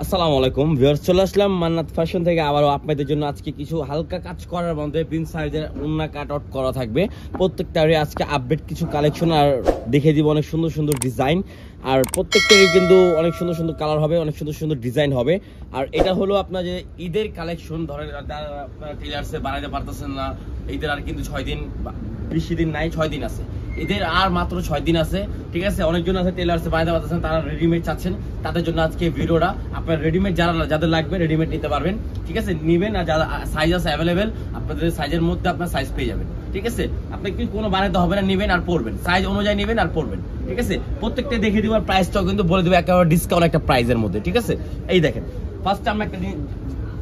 আসসালামু আলাইকুম ভিউয়ার্স, চলে আসলাম মান্নাত ফ্যাশন থেকে আবারও আপনাদের জন্য আজকে কিছু হালকা কাজ করার মধ্যে প্রিন্স সাইজের ওন্না কাট আউট করা থাকবে। প্রত্যেকটারই আজকে আপডেট কিছু কালেকশন আর দেখিয়ে দিব অনেক সুন্দর সুন্দর ডিজাইন। আর প্রত্যেকটারই কিন্তু অনেক সুন্দর সুন্দর কালার হবে, অনেক সুন্দর সুন্দর ডিজাইন হবে। আর এটা হলো আপনার যে ঈদের কালেকশন, ধরেন আপনারা টেলার্সে বানাইতে পারতেছেন না, ঈদের আর কিন্তু 6 দিন বেশি দিন নাই, 6 দিন আছে, ঈদের আর মাত্র 6 দিন আছে, ঠিক আছে। অনেকজন আছে টেলার্সে বানাইতে পারতেছেন, তারা রেডিমেড চাচ্ছেন, তাদের জন্য আজকে ভিডিওটা। আপনার রেডিমেড যাদের লাগবে রেডিমেড নিতে পারবেন, ঠিক আছে, নিবেন। আর যারা সাইজ আছে অ্যাভেলেবেল, আপনাদের সাইজের মধ্যে আপনার সাইজ পেয়ে যাবেন, ঠিক আছে। আপনাকে কোনো বানাইতে হবে না, নিবেন আর পরবেন, সাইজ অনুযায়ী নিবেন আর পরবেন, ঠিক আছে। প্রত্যেকটা দেখে দেওয়ার প্রাইসটাও কিন্তু বলে দেবো একেবারে ডিসকাউন্ট একটা প্রাইসের মধ্যে, ঠিক আছে। এই দেখেন, ফার্স্টে আমরা একটা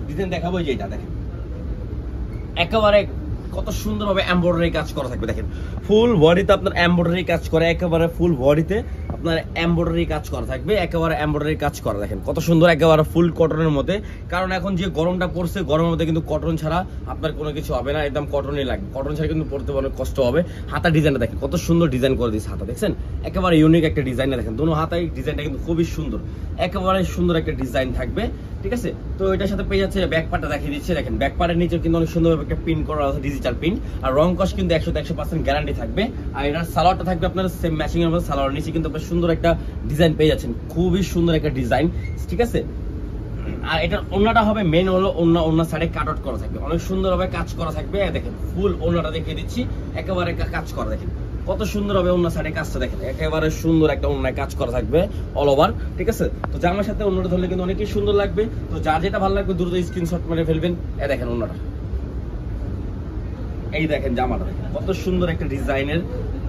ডিজাইন দেখাবো, যে এটা দেখেন একেবারে কত সুন্দরভাবে এমব্রয়ডারি কাজ করা থাকবে। দেখেন ফুল বডিতে আপনার এমব্রয়ডারি কাজ করে, একেবারে ফুল বডিতে আপনার এমব্রয়ডারি কাজ করা থাকবে, একেবারে এমব্রয়ডারি কাজ করা। দেখেন কত সুন্দর, একেবারে ফুল কটনের মধ্যে। কারণ এখন যে গরমটা পড়ছে, গরমের মধ্যে কিন্তু কটন ছাড়া আপনার কোনো কিছু হবে না, একদম কটনই লাগবে। কটন ছাড়া কিন্তু পড়তে অনেক কষ্ট হবে। হাতা ডিজাইনটা দেখেন কত সুন্দর ডিজাইন করে দিয়েছে, হাতা দেখছেন একেবারে ইউনিক একটা ডিজাইন। দেখেন দুনো হাতায় ডিজাইনটা কিন্তু খুবই সুন্দর, একেবারে সুন্দর একটা ডিজাইন থাকবে, ঠিক আছে। তো এটার সাথে পেয়ে যাচ্ছে ব্যাক পার্টটা দেখিয়ে দিচ্ছে। দেখেন ব্যাক পার্টের নিচে কিন্তু অনেক সুন্দরভাবে একটা প্রিন্ট করা আছে, ডিজিটাল প্রিন্ট। আর রং কস কিন্তু 100% গ্যারান্টি থাকবে। আর এটার সালোয়ারটা থাকবে আপনার সেম ম্যাচিং এর মধ্যে, সালোয়ার নিচে কিন্তু আপনার সুন্দর একটা ডিজাইন পেয়ে যাচ্ছেন, খুবই সুন্দর একটা ডিজাইন, ঠিক আছে। আর এটার ওন্নাটা হবে মেন হলো ওন্না সাইডে কাট আউট করা থাকবে, অনেক সুন্দরভাবে কাজ করা থাকবে। দেখেন ফুল ওন্নাটা দেখিয়ে দিচ্ছি, একেবারে কাজ করা। দেখেন কত সুন্দর হবে ওন্না সাইডে কাজটা, দেখেন একেবারে সুন্দর একটা ওন্নায় কাজ করা থাকবে অল ওভার, ঠিক আছে। তো জামার সাথে ওন্নাটা ধরলে কিন্তু অনেকই সুন্দর লাগবে। তো যার যেটা ভালো লাগবে দ্রুত স্ক্রিনশট মেরে ফেলবেন। দেখেন ওন্নাটা, এই দেখেন জামাটা, দেখেন কত সুন্দর একটা ডিজাইনের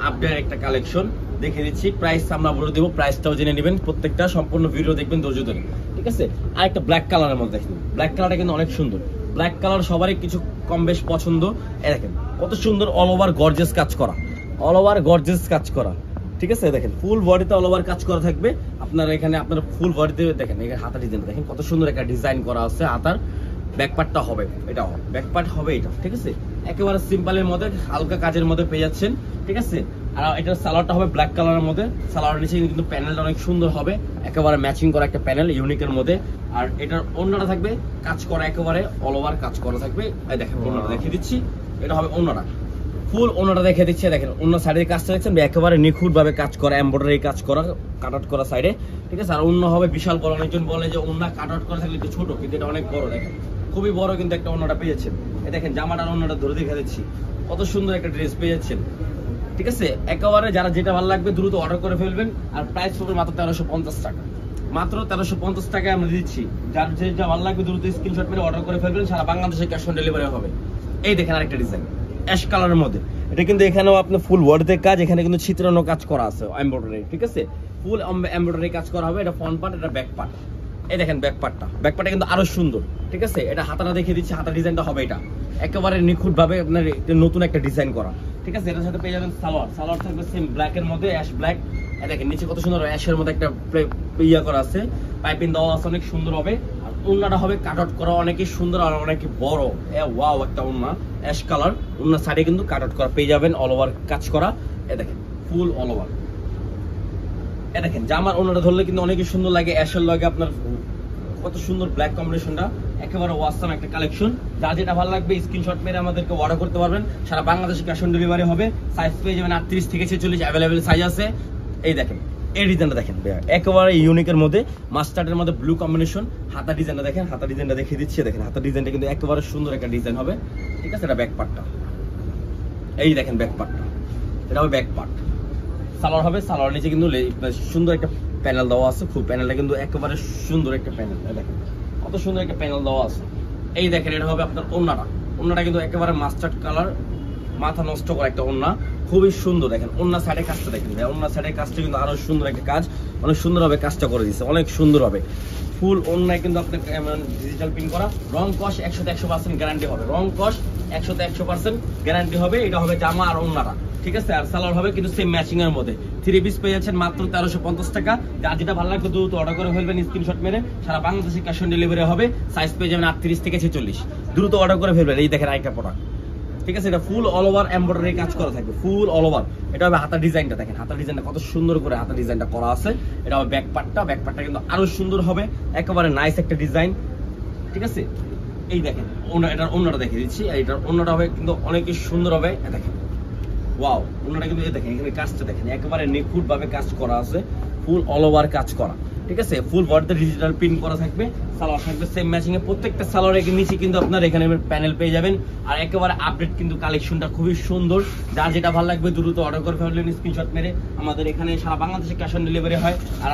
আপডেট একটা কালেকশন দেখে দিচ্ছি। প্রাইস আমরা বলে দেবো, প্রাইসটাও জেনে নেবেন। প্রত্যেকটা সম্পূর্ণ ভিডিও দেখবেন ধৈর্য ধরে, ঠিক আছে। আর একটা ব্ল্যাক কালারের মধ্যে দেখেন, ব্ল্যাক কালারটা কিন্তু অনেক সুন্দর। ব্ল্যাক কালার সবারই কিছু কম বেশ পছন্দ। দেখেন কত সুন্দর অল ওভার গর্জিয়াস কাজ করা, অল ওভার গর্জিয়াস কাজ করা, ঠিক আছে। দেখেন ফুল বডিতে অল ওভার কাজ করা থাকবে আপনার এখানে। আপনার ফুল বডিতে দেখেন এখানে হাতার ডিজাইন দেখেন কত সুন্দর একটা ডিজাইন করা আছে। হাতার ব্যাকপার্টটা হবে, এটা ব্যাকপার্ট হবে এটা, ঠিক আছে। একেবারে সিম্পলের মধ্যে হালকা কাজের মধ্যে পেয়ে যাচ্ছেন, ঠিক আছে। আর এটার সালোয়ারটা হবে ব্ল্যাক কালারের মধ্যে, সালোয়ারের নিচে কিন্তু প্যানেলটা অনেক সুন্দর হবে, একেবারে ম্যাচিং করা একটা প্যানেল ইউনিকের মধ্যে। আর এটার ওন্নাটা থাকবে কাজ করা, একেবারে অল ওভার কাজ করা থাকবে। এই দেখেন ওন্নাটা দেখিয়ে দিচ্ছি, এটা হবে ওন্নাটা, ফুল ওন্নাটা দেখে দিচ্ছে। দেখেন অন্য সাইডের কাজটা দেখছেন একেবারে নিখুঁত ভাবে কাজ করা, এমব্রয়ডারি কাজ করা, কাট আউট করা সাইডে, ঠিক আছে। আর অন্য হবে বিশাল বড়, অনেকজন বলে যে অন্য কাট আউট করা থাকলে একটু ছোট, কিন্তু এটা অনেক বড়। দেখেন খুবই বড় কিন্তু একটা অন্যটা পেয়ে যাচ্ছেন। এই দেখেন জামাটার অন্যটা ধরে দেখে দিচ্ছি, কত সুন্দর একটা ড্রেস পেয়ে যাচ্ছেন, ঠিক আছে। একেবারে যারা যেটা ভালো লাগবে দ্রুত অর্ডার করে ফেলবেন। আর প্রাইস পড়বে মাত্র 1350 টাকা, মাত্র 1350 টাকায় আমরা দিচ্ছি। যার যেটা ভালো লাগবে দ্রুত স্ক্রিনশট মেরে অর্ডার করে ফেলবেন, সারা বাংলাদেশে ক্যাশ অন ডেলিভারি হবে। এই দেখেন আরেকটা ডিজাইন অ্যাশ কালারের মধ্যে, এটা কিন্তু এখানেও আপনার ফুল বডিতে কাজ, এখানে কিন্তু ছিদ্রানো কাজ করা আছে এমব্রয়ডারি, ঠিক আছে। ফুল এমব্রয়ডারি কাজ করা হবে। এটা ফ্রন্ট পার্ট, এটা ব্যাক পার্ট। এই দেখেন ব্যাকপার্টটা কিন্তু আরো সুন্দর, ঠিক আছে। এটা হাতাটা দেখিয়ে দিচ্ছি, হাতা ডিজাইনটা হবে এটা একেবারে নিখুঁত ভাবে আপনার নতুন একটা ডিজাইন করা, ঠিক আছে। এটার সাথে পেয়ে যাবেন সালোয়ার থাকবে সেম ব্ল্যাক এর মধ্যে, অ্যাশ ব্ল্যাক। দেখেন নিচে কত সুন্দর অ্যাশের মধ্যে একটা ইয়া করা আছে, পাইপিং দেওয়া আছে, অনেক সুন্দর হবে। আর ওন্নাটা হবে কাট আউট করা, অনেকই সুন্দর আর অনেকই বড়। ওয়াও একটা ওন্না, অ্যাশ কালার ওন্না সাইডে কিন্তু কাট আউট করা পেয়ে যাবেন, অল ওভার কাজ করা। দেখেন ফুল অল ওভার। দেখেন জামার ওন্নাটা ধরলে কিন্তু অনেকই সুন্দর লাগে, অ্যাশের লাগে আপনার কত সুন্দর ব্ল্যাক কম্বিনেশনটা, একেবারে ওয়াসাম একটা কালেকশন। যা যেটা ভালো লাগবে স্ক্রিনশট মেরে আমাদেরকে অর্ডার করতে পারবেন, সারা বাংলাদেশে ক্যাশ অন ডেলিভারি হবে। সাইজ পেয়ে যাবেন 38 থেকে 46 অ্যাভেলেবেল সাইজ আছে। এই দেখেন এই ডিজাইনটা দেখেন একেবারে ইউনিকের মধ্যে, মাস্টার্ডের মধ্যে ব্লু কম্বিনেশন। হাতা ডিজাইনটা দেখেন, হাতা ডিজাইনটা দেখিয়ে দিচ্ছি। দেখেন হাতা ডিজাইনটা কিন্তু একেবারে সুন্দর একটা ডিজাইন হবে, ঠিক আছে। এটা ব্যাক পার্টটা, এই দেখেন ব্যাক পার্টটা, এটা হবে ব্যাক পার্ট। সালোয়ার হবে, সালোয়ার নিচে কিন্তু সুন্দর একটা প্যানেল দেওয়া আছে, ফুল প্যানেলটা কিন্তু একেবারে সুন্দর একটা প্যানেল। দেখেন কত সুন্দর একটা প্যানেল দেওয়া আছে। এই দেখেন এটা হবে আপনার ওন্নাটা কিন্তু একেবারে মাস্টার্ড কালার, মাথা নষ্ট করা একটা ওন্না, খুবই সুন্দর। দেখেন ওন্না সাইডে কাজটা দেখেন, ওন্না সাইডে কাজটা কিন্তু আরো সুন্দর একটা কাজ, অনেক সুন্দরভাবে কাজটা করে দিচ্ছে, অনেক সুন্দর হবে। ফুল ওন্নায় কিন্তু আপনার ডিজিটাল প্রিন্ট করা, রং কস 100% গ্যারান্টি হবে, রং কস 100% গ্যারান্টি হবে। এটা হবে জামা আর ওন্নাটা, ঠিক আছে। আর সালোয়ার হবে কিন্তু সেম ম্যাচিং এর মধ্যে। 3 পিস পেয়ে যাচ্ছেন মাত্র 1350 টাকা। যার যেটা ভালো লাগবে দ্রুত অর্ডার করে ফেলবেন, স্ক্রিনশট মেরে সারা বাংলাদেশে ক্যাশ অন ডেলিভারি হবে। সাইজ পেয়ে যাবেন 38 থেকে 46, দ্রুত অর্ডার করে ফেলবেন। এই দেখেন আরেকটা প্রোডাক্ট, ঠিক আছে, এটা ফুল অল ওভার এমব্রয়ডারি কাজ করা থাকবে, ফুল অল ওভার। এটা হবে হাতার ডিজাইনটা, দেখেন হাতার ডিজাইনটা কত সুন্দর করে হাতার ডিজাইনটা করা আছে। এটা হবে ব্যাক পার্টটা কিন্তু আরো সুন্দর হবে, একেবারে নাইস একটা ডিজাইন। ঠিক আছে, এই দেখেন এটার অন্যটা দেখিয়ে দিচ্ছি, এটার অন্যটা হবে কিন্তু অনেক সুন্দর হবে। দেখেন ওয়াও, অন্যটা কিন্তু দেখেন এখানে কাজটা দেখেন একেবারে নিখুঁত ভাবে কাজ করা আছে, ফুল অল ওভার কাজ করা। ঠিক আছে, ফুল বডিতে ডিজিটাল প্রিন্ট করা থাকবে, সালোয়ার থাকবে সেম ম্যাচিং এ। প্রত্যেকটা সালোয়ারের নিচে কিন্তু আপনার এখানে প্যানেল পেয়ে যাবেন। আর একেবারে আপডেট কিন্তু কালেকশনটা খুবই সুন্দর। যার যেটা ভালো লাগবে দ্রুত অর্ডার করে ফেলবেন স্ক্রিনশট মেরে। আমাদের এখানে সারা বাংলাদেশে ক্যাশ অন ডেলিভারি হয়। আর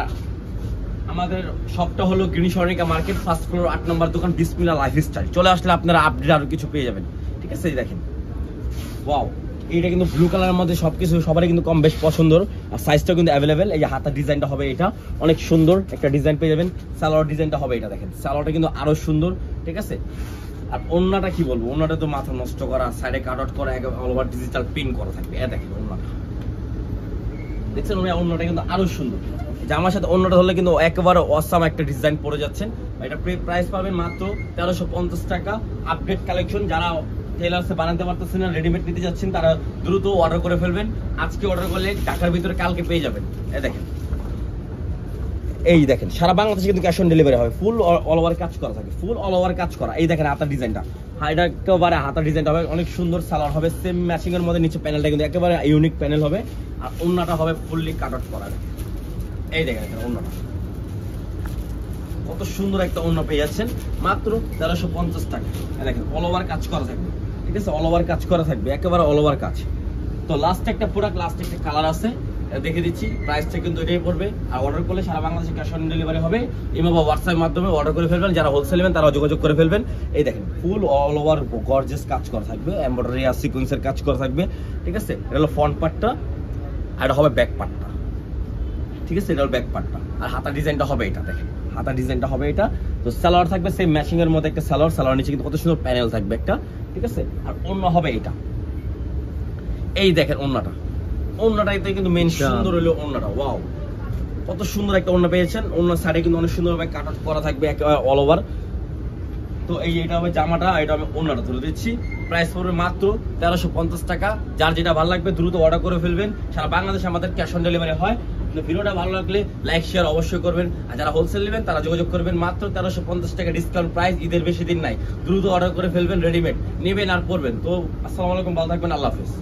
আমাদের শপটা হলো green Swarnika market, first floor 8 নম্বর দোকান, বিসমিল্লাহ লাইফস্টাইল। চলে আসলে আপনারা আপডেট আরো কিছু পেয়ে যাবেন। ঠিক আছে, দেখেন ওয়াও, এইটা কিন্তু ব্লু কালারের মধ্যে সবকিছু সবারই কিন্তু কম বেশ পছন্দ। আর সাইজটাও কিন্তু অ্যাভেলেবেল। এই যে হাতার ডিজাইনটা হবে এটা অনেক সুন্দর একটা ডিজাইন পেয়ে যাবেন। সালোয়ার ডিজাইনটা হবে এটা, দেখেন সালোয়ারটা কিন্তু আরো সুন্দর। ঠিক আছে, আর ওন্নাটা কি বলবো, ওন্নাটা তো মাথা নষ্ট করা, সাইডে কাট আউট করা, অল ওভার ডিজিটাল প্রিন্ট করা থাকবে। দেখেন ওন্নাটা দেখছেন, ওন্নাটা কিন্তু আরো সুন্দর। জামার সাথে অন্যটা ধরলে কিন্তু একেবারে অসাম একটা ডিজাইন পড়ে যাচ্ছেন। এটা প্রাইস পাবেন মাত্র 1350 টাকা। আপডেট কালেকশন, যারা টেলার্সে বানাতে পারতেছেন না, রেডিমেড নিতে যাচ্ছেন, তারা দ্রুত অর্ডার করে ফেলবেন। আজকে অর্ডার করলে ঢাকার ভিতরে কালকে পেয়ে যাবেন। দেখেন, এই দেখেন সারা বাংলাদেশে কিন্তু ক্যাশ অন ডেলিভারি হয়। ফুল অল ওভার কাজ করা থাকে, ফুল অল ওভার কাজ করা। এই দেখেন হাতার ডিজাইনটা, এটা একেবারে হাতার ডিজাইনটা হবে অনেক সুন্দর। সালোয়ার হবে সেম ম্যাচিং এর মধ্যে, নিচে প্যানেলটা কিন্তু একেবারে ইউনিক প্যানেল হবে। আর ওন্নাটা হবে ফুললি কাট আউট করা। এই দেখেন ওন্নাটা কত সুন্দর একটা ওন্না পেয়ে যাচ্ছেন মাত্র 1350 টাকা। দেখেন অল ওভার কাজ করা থাকবে। ঠিক আছে, অল ওভার কাজ করা থাকবে, একেবারে অল ওভার কাজ। তো লাস্ট একটা প্রোডাক্ট, লাস্ট একটা কালার আছে, দেখে দিচ্ছি। প্রাইসটা কিন্তু এটাই পড়বে। আর অর্ডার করলে সারা বাংলাদেশে ক্যাশ অন ডেলিভারি হবে। ইমো বা হোয়াটসঅ্যাপের মাধ্যমে অর্ডার করে ফেলবেন। যারা হোলসেল নেবেন তারা যোগাযোগ করে ফেলবেন। এই দেখেন ফুল অল ওভার গর্জিয়াস কাজ করা থাকবে, এমব্রয়ডারি আর সিকোয়েন্সের কাজ করা থাকবে। ঠিক আছে, এটা হলো ফ্রন্ট পার্টটা, আর এটা হবে ব্যাক পার্টটা। ঠিক আছে, এটা হলো ব্যাক পার্টটা। আর হাতার ডিজাইনটা হবে এটা, দেখেন হাতার ডিজাইনটা হবে এটা। তো সালোয়ার থাকবে সেম ম্যাচিং এর মধ্যে একটা সালোয়ার, সালোয়ার নিচে কিন্তু কত সুন্দর প্যানেল থাকবে একটা। ঠিক আছে, আর অন্য হবে এটা। এই দেখেন ওন্নাটাইতে কিন্তু মেন সুন্দর হলো ওন্নাটা। ওয়াও, কত সুন্দর একটা ওন্না পেয়েছেন। ওন্নার সাইডে কিন্তু অনেক সুন্দরভাবে কাট আউট করা থাকবে একেবারে অল ওভার। তো এটা হবে জামাটা, এটা হবে ওন্নাটা। তুলে দিচ্ছি, প্রাইস পড়বে মাত্র 1350 টাকা। যার যেটা ভালো লাগবে দ্রুত অর্ডার করে ফেলবেন। সারা বাংলাদেশে আমাদের ক্যাশ অন ডেলিভারি হয়। ভিডিওটা ভালো লাগলে লাইক শেয়ার অবশ্যই করবেন। আর যারা হোলসেল নেবেন তারা যোগাযোগ করবেন। মাত্র 1350 টাকা ডিসকাউন্ট প্রাইস, ঈদের বেশি দিন নাই, দ্রুত অর্ডার করে ফেলবেন। রেডিমেড নেবেন আর পরবেন। তো আসসালামু আলাইকুম, ভালো থাকবেন, আল্লাহ হাফেজ।